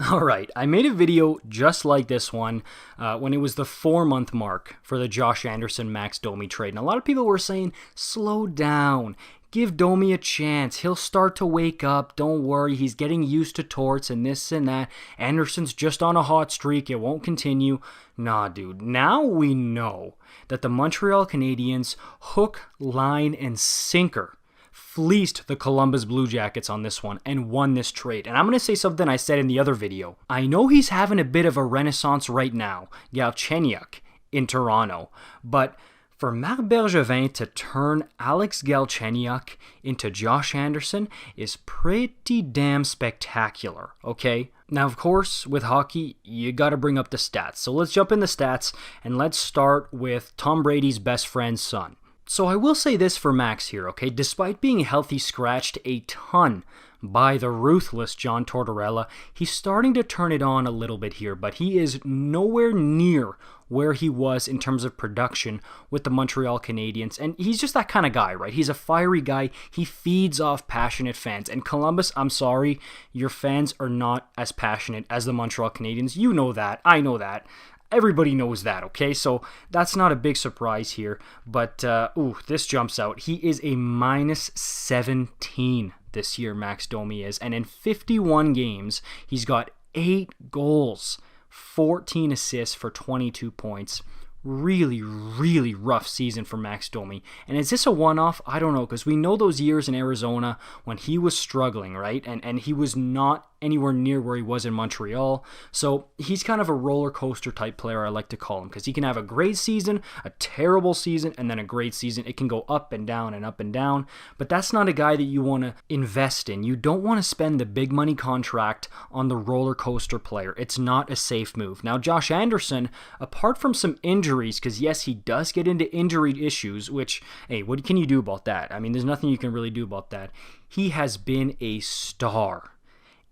Alright, I made a video just like this one when it was the 4-month mark for the Josh Anderson-Max Domi trade. And a lot of people were saying, slow down, give Domi a chance, he'll start to wake up, don't worry, he's getting used to torts and this and that. Anderson's just on a hot streak, it won't continue. Nah, dude, now we know that the Montreal Canadiens hook, line, and sinker fleeced the Columbus Blue Jackets on this one and won this trade. And I'm going to say something I said in the other video. I know he's having a bit of a renaissance right now, Galchenyuk in Toronto, but for Marc Bergevin to turn Alex Galchenyuk into Josh Anderson is pretty damn spectacular, okay? Now, of course, with hockey, you got to bring up the stats. So let's jump in the stats, and let's start with Tom Brady's best friend's son. So I will say this for Max here, okay? Despite being healthy scratched a ton by the ruthless John Tortorella, he's starting to turn it on a little bit here, but he is nowhere near where he was in terms of production with the Montreal Canadiens. And he's just that kind of guy, right? He's a fiery guy. He feeds off passionate fans. And Columbus, I'm sorry, your fans are not as passionate as the Montreal Canadiens. You know that. I know that. Everybody knows that, okay? So that's not a big surprise here. But, this jumps out. He is a minus 17 this year, Max Domi is. And in 51 games, he's got 8 goals, 14 assists for 22 points. Really, really rough season for Max Domi. And is this a one-off? I don't know, because we know those years in Arizona when he was struggling, right? And he was not anywhere near where he was in Montreal. So he's kind of a roller coaster type player, I like to call him, because he can have a great season, a terrible season, and then a great season. It can go up and down and up and down, but that's not a guy that you want to invest in. You don't want to spend the big money contract on the roller coaster player. It's not a safe move. Now, Josh Anderson, apart from some injuries, because yes, he does get into injury issues, which, hey, what can you do about that? I mean, there's nothing you can really do about that. He has been a star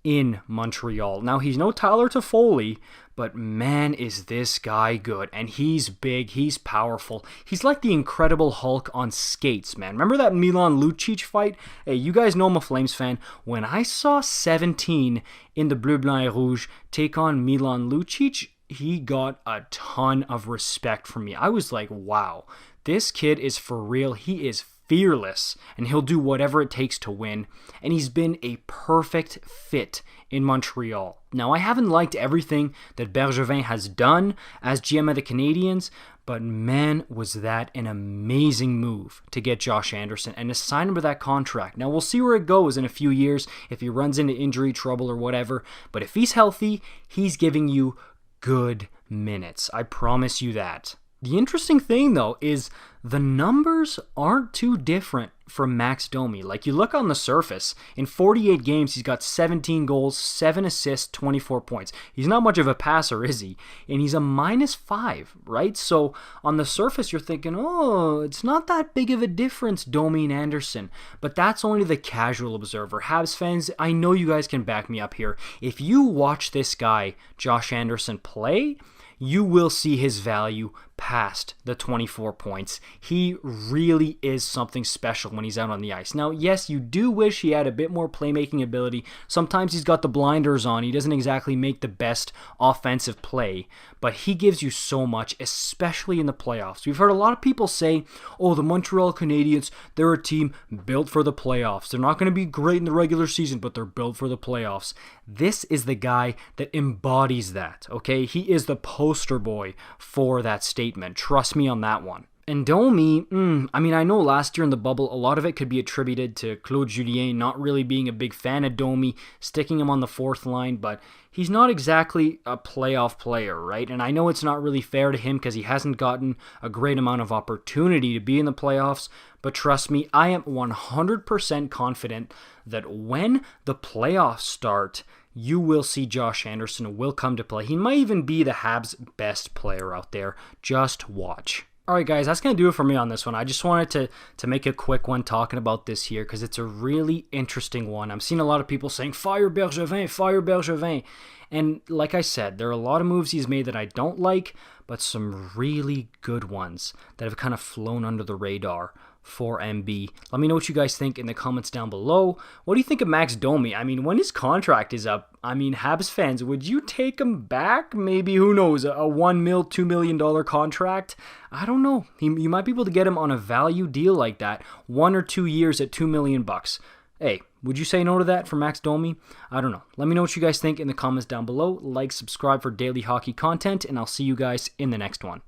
in Montreal. Now, he's no Tyler Toffoli, but man, is this guy good. And he's big, he's powerful. He's like the Incredible Hulk on skates, man. Remember that Milan Lucic fight? Hey, you guys know I'm a Flames fan. When I saw 17 in the Bleu, Blanc, et Rouge take on Milan Lucic, he got a ton of respect from me. I was like, wow, this kid is for real. He is fearless, and he'll do whatever it takes to win, and he's been a perfect fit in Montreal. Now, I haven't liked everything that Bergevin has done as GM of the Canadiens, but man, was that an amazing move to get Josh Anderson and to sign him to that contract. Now, we'll see where it goes in a few years if he runs into injury trouble or whatever, but if he's healthy, he's giving you good minutes. I promise you that. The interesting thing, though, is the numbers aren't too different from Max Domi. Like, you look on the surface, in 48 games, he's got 17 goals, 7 assists, 24 points. He's not much of a passer, is he? And he's a minus 5, right? So, on the surface, you're thinking, oh, it's not that big of a difference, Domi and Anderson. But that's only the casual observer. Habs fans, I know you guys can back me up here. If you watch this guy, Josh Anderson, play, you will see his value past the 24 points. He really is something special when he's out on the ice. Now, yes, you do wish he had a bit more playmaking ability. Sometimes he's got the blinders on. He doesn't exactly make the best offensive play, but he gives you so much, especially in the playoffs. We've heard a lot of people say, oh, the Montreal Canadiens, they're a team built for the playoffs. They're not going to be great in the regular season, but they're built for the playoffs. This is the guy that embodies that, okay? He is the poster boy for that statement. Trust me on that one. And Domi, I know last year in the bubble, a lot of it could be attributed to Claude Julien not really being a big fan of Domi, sticking him on the fourth line, but he's not exactly a playoff player, right? And I know it's not really fair to him because he hasn't gotten a great amount of opportunity to be in the playoffs, but trust me, I am 100% confident that when the playoffs start, you will see Josh Anderson will come to play. He might even be the Habs' best player out there. Just watch. Alright guys, that's going to do it for me on this one. I just wanted to make a quick one talking about this here because it's a really interesting one. I'm seeing a lot of people saying, fire Bergevin, fire Bergevin. And like I said, there are a lot of moves he's made that I don't like, but some really good ones that have kind of flown under the radar 4MB. Let me know what you guys think in the comments down below. What do you think of Max Domi? I mean, when his contract is up, I mean, Habs fans, would you take him back? Maybe, who knows, a $1 million, $2 million contract? I don't know. You might be able to get him on a value deal like that, 1 or 2 years at $2 million bucks. Hey, would you say no to that for Max Domi? I don't know. Let me know what you guys think in the comments down below. Like, subscribe for daily hockey content, and I'll see you guys in the next one.